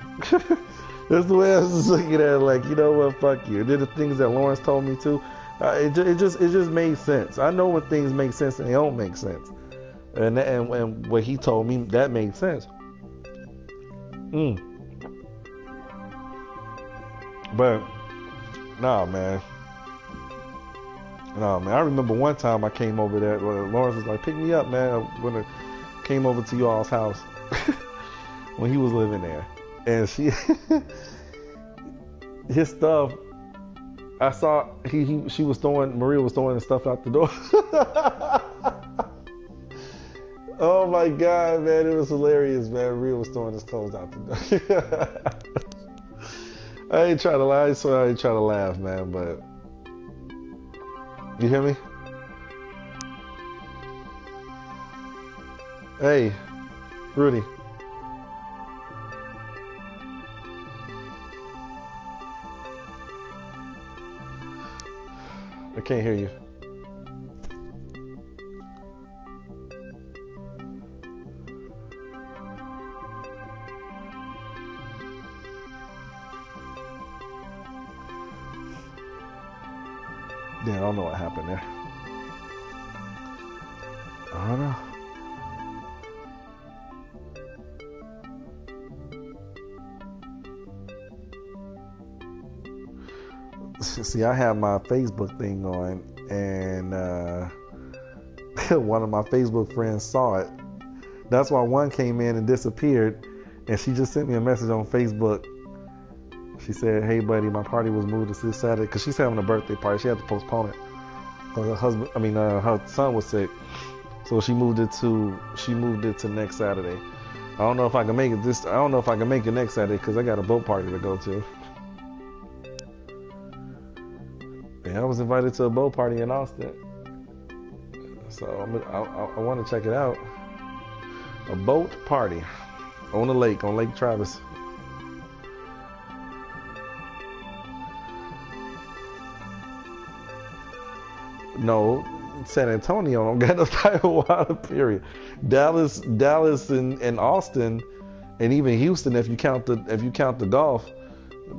That's the way I was looking at it, like, you know what, fuck you. They're the things that Lawrence told me to. It just made sense. I know when things make sense and they don't make sense. And what he told me, that made sense. Mm. But nah, man. Nah, man. I remember one time I came over there. Lawrence was like, "Pick me up, man." When I came over to y'all's house when he was living there, and his stuff. I saw she was throwing, Maria was throwing his stuff out the door. Oh my God, man, it was hilarious, man. Maria was throwing his clothes out the door. I ain't trying to lie, so I ain't trying to laugh, man, but you hear me? Hey, Rudy. I can't hear you. Yeah, I don't know what happened there. I don't know. See, I have my Facebook thing on, and one of my Facebook friends saw it. That's why one came in and disappeared, and she just sent me a message on Facebook. She said, "Hey, buddy, my party was moved to this Saturday," because she's having a birthday party. She had to postpone it. Her son was sick, so she moved it to next Saturday. I don't know if I can make it I don't know if I can make it next Saturday because I got a boat party to go to. Yeah, I was invited to a boat party in Austin, so I want to check it out. A boat party on the lake, on Lake Travis. No, San Antonio don't got no type of water, period. Dallas and Austin, and even Houston, if you count the Gulf,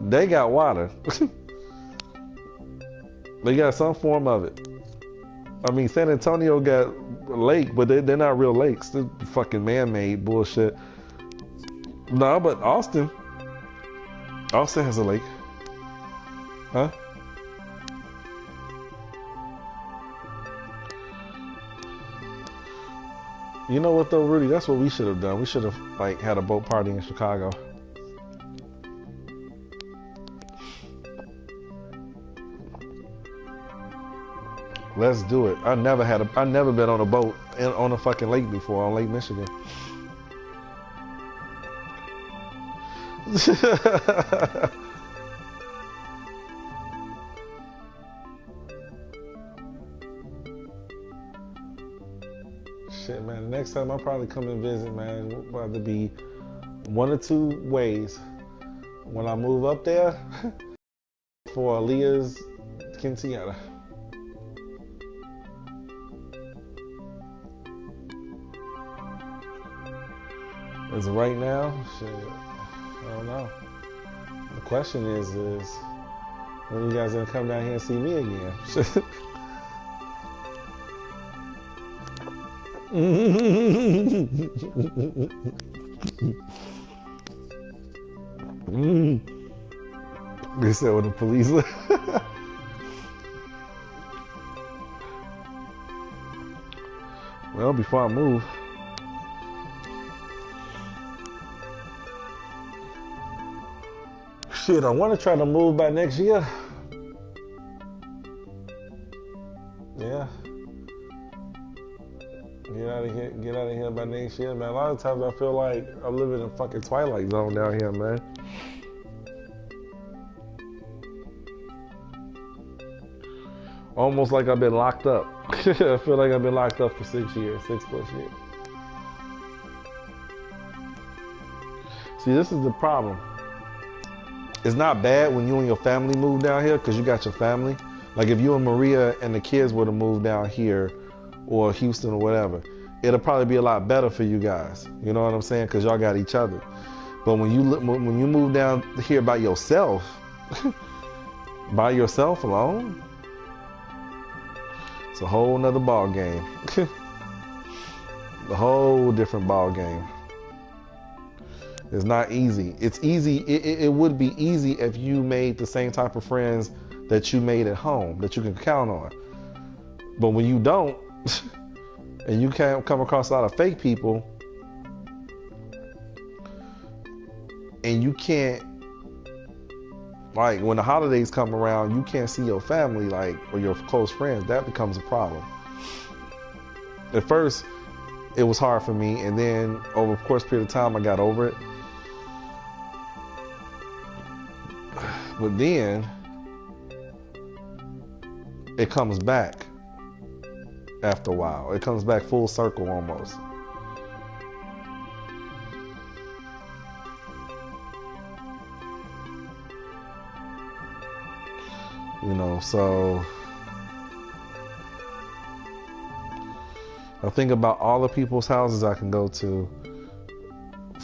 they got water. They got some form of it. I mean, San Antonio got a lake, but they're not real lakes. They're fucking man-made bullshit. No, but Austin has a lake. Huh? You know what though, Rudy? That's what we should have done. We should have like had a boat party in Chicago. Let's do it. I never been on a boat on a fucking lake before, on Lake Michigan. Shit, man. The next time I'll probably come and visit, man. It'll probably be one or two ways. When I move up there for Aaliyah's quinceañera. As of right now, shit, I don't know. The question is when you guys gonna come down here and see me again? They said when the police. Well, before I move. Shit, I want to try to move by next year. Yeah. Get out of here by next year, man. A lot of times I feel like I'm living in fucking Twilight Zone down here, man. Almost like I've been locked up. I feel like I've been locked up for 6 years, 6+ years. See, this is the problem. It's not bad when you and your family move down here because you got your family. Like if you and Maria and the kids were to move down here or Houston or whatever, it'll probably be a lot better for you guys. You know what I'm saying? Because y'all got each other. But when you move down here by yourself, by yourself alone, it's a whole nother ball game. A whole different ball game. It's not easy. It's easy. It would be easy if you made the same type of friends that you made at home, that you can count on. But when you don't, and you can't come across a lot of fake people, and you can't, like, when the holidays come around, you can't see your family, like, or your close friends, that becomes a problem. At first, it was hard for me, and then over the course period of time, I got over it. But then, it comes back after a while. It comes back full circle almost. You know, so I think about all the people's houses I can go to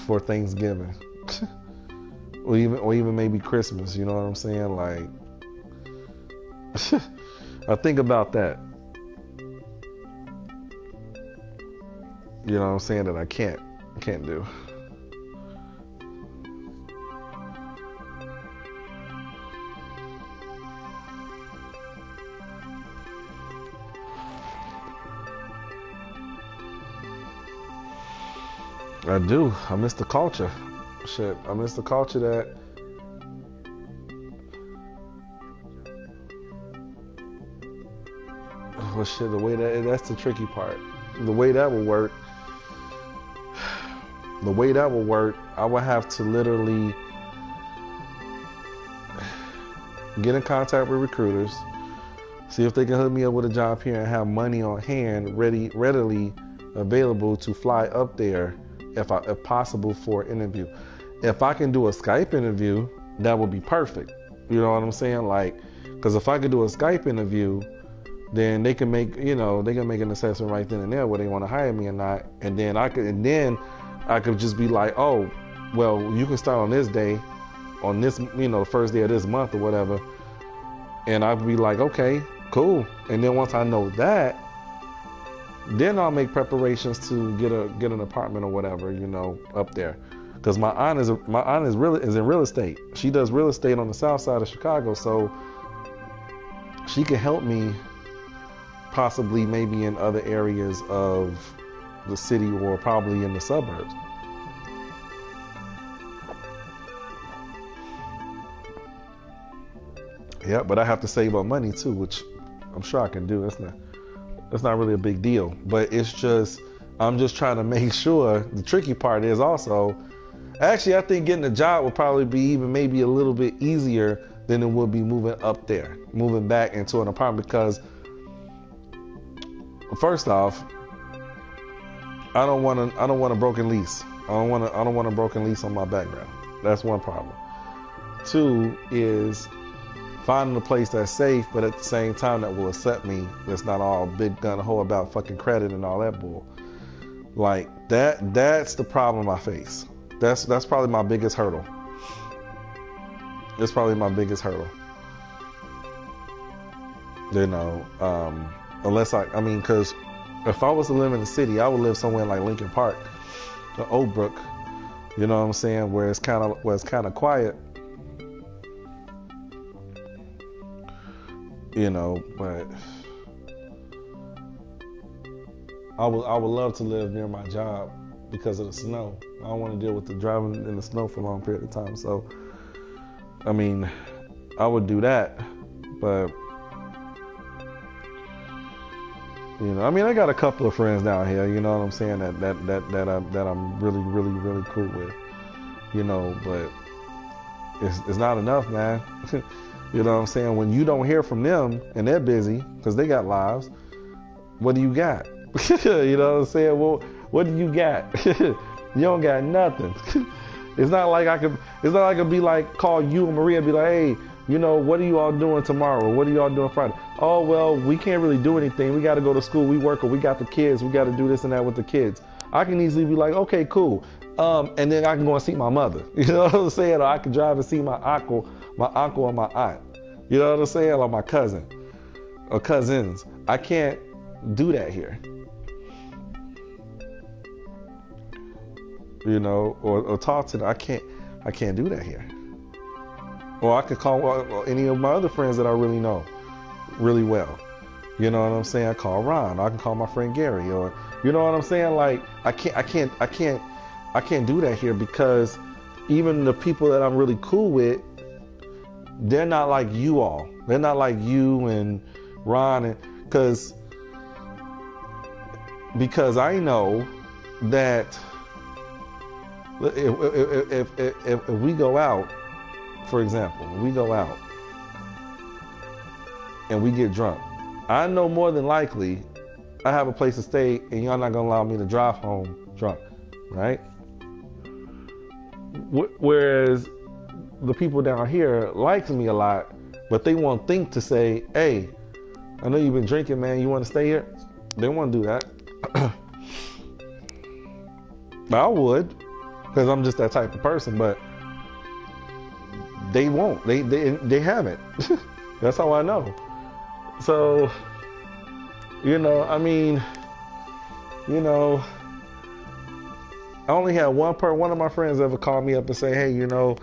for Thanksgiving. or even maybe Christmas, you know what I'm saying? Like, I think about that. You know what I'm saying? That I can't do. I do. I miss the culture. Shit, I miss the culture that well, shit, the way that's the tricky part. The way that will work, I would have to literally get in contact with recruiters, see if they can hook me up with a job here and have money on hand, readily available to fly up there if possible for an interview. If I can do a Skype interview, that would be perfect. You know what I'm saying? Like, because if I could do a Skype interview, then they can make an assessment right then and there whether they want to hire me or not, and then I could just be like, oh, well, you can start on this day, on this, the first day of this month or whatever, and I'd be like, okay, cool. And then once I know that, then I'll make preparations to get an apartment or whatever, up there. Because my aunt is in real estate. She does real estate on the south side of Chicago, so she can help me possibly maybe in other areas of the city or probably in the suburbs. Yeah, but I have to save up money too, which I'm sure I can do. That's not really a big deal, but it's just, I'm just trying to make sure. The tricky part is also, actually, I think getting a job would probably be even maybe a little bit easier than it would be moving up there, moving back into an apartment, because first off, I don't want a broken lease. I don't want a broken lease on my background. That's one problem. Two is finding a place that's safe, but at the same time that will accept me. That's not all big gun ho about fucking credit and all that bull. Like that's the problem I face. That's probably my biggest hurdle. It's probably my biggest hurdle. Unless because if I was to live in the city, I would live somewhere like Lincoln Park or Oak Brook. You know what I'm saying? Where it's kind of quiet. But I would love to live near my job because of the snow. I don't want to deal with the driving in the snow for a long period of time. So, I would do that, but I got a couple of friends down here. You know what I'm saying? That I'm really, really, really cool with. But it's not enough, man. You know what I'm saying? When you don't hear from them and they're busy because they got lives, what do you got? You know what I'm saying? Well, what do you got? You don't got nothing. It's not like I could be like, call you and Maria and be like, hey, what are you all doing tomorrow? What are you all doing Friday? Oh, well, we can't really do anything. We got to go to school. We work, or we got the kids. We got to do this and that with the kids. I can easily be like, okay, cool. And then I can go and see my mother. You know what I'm saying? Or I can drive and see my uncle or my aunt. You know what I'm saying? Or my cousin or cousins. I can't do that here. you know, or talk to them. I can't do that here. Or I could call any of my other friends that I really know really well. You know what I'm saying? I call Ron. I can call my friend Gary, or you know what I'm saying? Like I can't do that here, because even the people that I'm really cool with, they're not like you all. They're not like you and Ron, and because I know that if we go out, for example, we go out and we get drunk, I know more than likely I have a place to stay and y'all not gonna allow me to drive home drunk, right? Whereas the people down here like me a lot, but they won't think to say, hey, I know you've been drinking, man, you want to stay here? They won't do that. I would, because I'm just that type of person, but they won't. They haven't. That's how I know. So, you know, I mean, you know, I only had one of my friends ever called me up and say, hey, you know,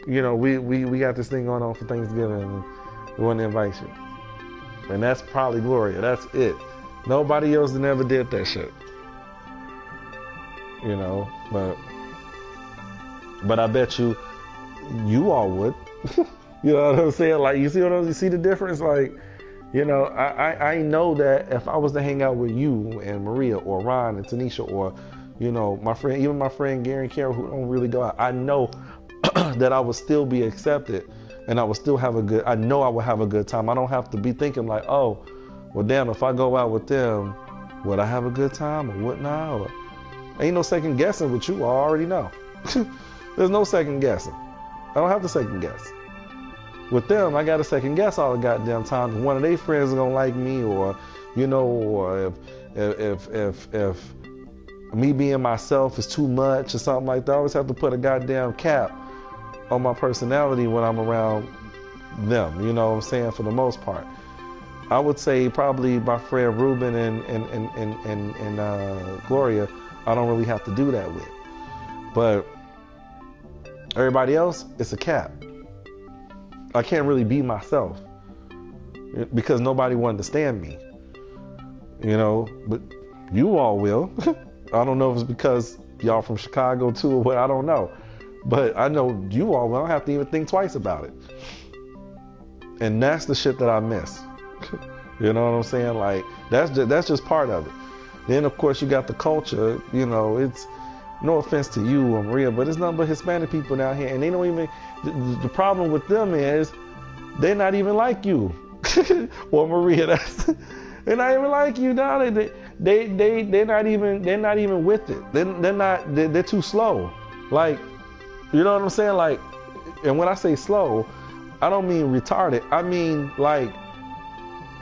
we got this thing going on for Thanksgiving and we want to invite you. And that's probably Gloria. That's it. Nobody else never did that shit. You know, but I bet you all would. You know what I'm saying? Like, you see the difference? Like, you know, I know that if I was to hang out with you and Maria or Ron and Tanisha, or, you know, my friend Gary and Carol, who don't really go out, I know that I would still be accepted and I would still have I know I would have a good time. I don't have to be thinking like, oh, well, damn, if I go out with them, would I have a good time or wouldn't I? Or, ain't no second guessing with you. I already know. There's no second guessing. I don't have to second guess. With them, I got to second guess all the goddamn time. If one of their friends is gonna like me, or, you know, or if me being myself is too much or something like that, I always have to put a goddamn cap on my personality when I'm around them. You know what I'm saying? For the most part, I would say probably my friend Ruben and Gloria, I don't really have to do that with. But everybody else, it's a cap. I can't really be myself because nobody will understand me, you know, but you all will. I don't know if it's because y'all from Chicago too or what, I don't know. But I know you all will. I don't have to even think twice about it. And that's the shit that I miss. You know what I'm saying? Like, that's just part of it. Then, of course, you got the culture. You know, it's no offense to you or Maria, but it's nothing but Hispanic people down here. And they don't even, the problem with them is they're not even like you. Or Maria, they're not even like you, down there. They're not even with it. They're too slow. Like, you know what I'm saying? Like, and when I say slow, I don't mean retarded. I mean, like,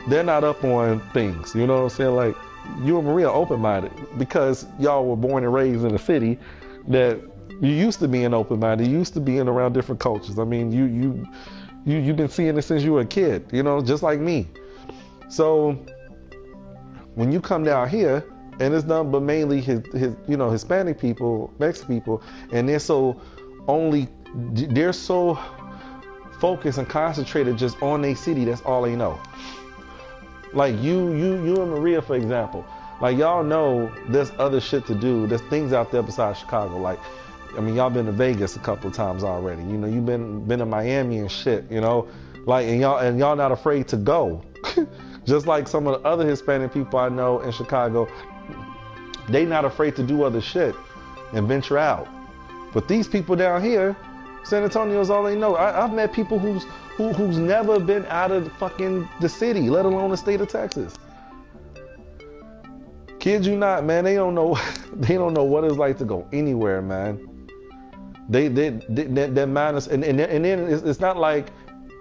they're not up on things. You know what I'm saying? Like, you and Maria are open-minded because y'all were born and raised in a city that you used to being open-minded. You used to being around different cultures. I mean, you've been seeing it since you were a kid, you know, just like me. So when you come down here, and it's nothing but mainly his you know, Hispanic people, Mexican people, and they're so focused and concentrated just on their city. That's all they know. Like you and Maria, for example, like, y'all know there's other shit to do. There's things out there besides Chicago. Like, I mean, y'all been to Vegas a couple of times already. You know, you've been to Miami and shit, you know, like, and y'all not afraid to go. Just like some of the other Hispanic people I know in Chicago, they not afraid to do other shit and venture out. But these people down here, San Antonio is all they know. I've met people who's never been out of the city, let alone the state of Texas. Kid you not, man, they don't know what it's like to go anywhere, man. They're minus, and then it's not like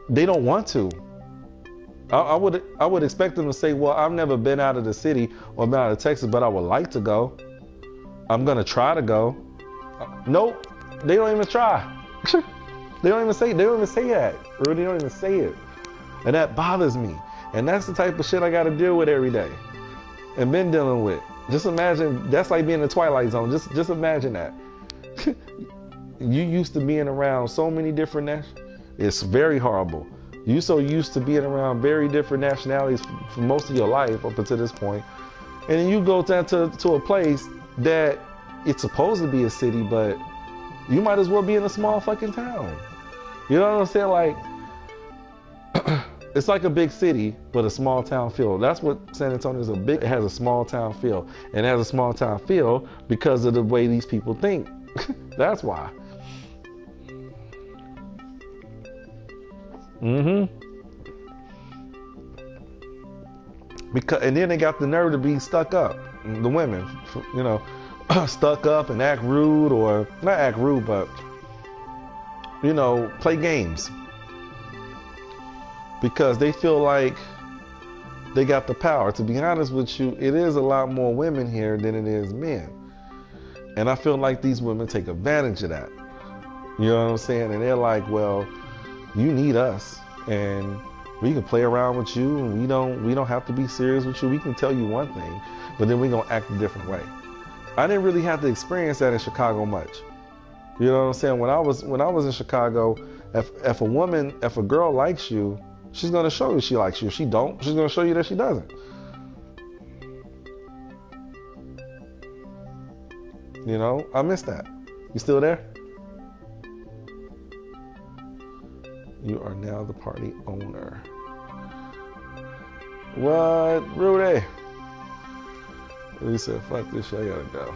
they don't want to. I would expect them to say, well, I've never been out of the city or been out of Texas, but I would like to go. I'm gonna try to go. Nope, they don't even try. They don't even say that. Or they don't even say it. And that bothers me. And that's the type of shit I gotta deal with every day. and been dealing with. Just imagine, that's like being in the Twilight Zone. Just imagine that. You used to being around so many different nations. It's very horrible. You so used to being around very different nationalities for most of your life up until this point. And then you go down to a place that it's supposed to be a city, but you might as well be in a small fucking town. You know what I'm saying? Like, it's like a big city, but a small town feel. That's what San Antonio is. It has a small town feel. And it has a small town feel because of the way these people think. That's why. Because, and then they got the nerve to be stuck up. The women, you know, stuck up and act rude, or not act rude, but, you know, play games. Because they feel like they got the power. To be honest with you, it is a lot more women here than it is men. And I feel like these women take advantage of that. You know what I'm saying? And they're like, well, you need us, and we can play around with you, and we don't have to be serious with you. We can tell you one thing, but then we're gonna act a different way. I didn't really have to experience that in Chicago much. You know what I'm saying? When I was in Chicago, if a girl likes you, she's gonna show you she likes you. If she don't, she's gonna show you that she doesn't. You know, I miss that. You still there? You are now the party owner. What? Rudy? He said, fuck this shit, I gotta go.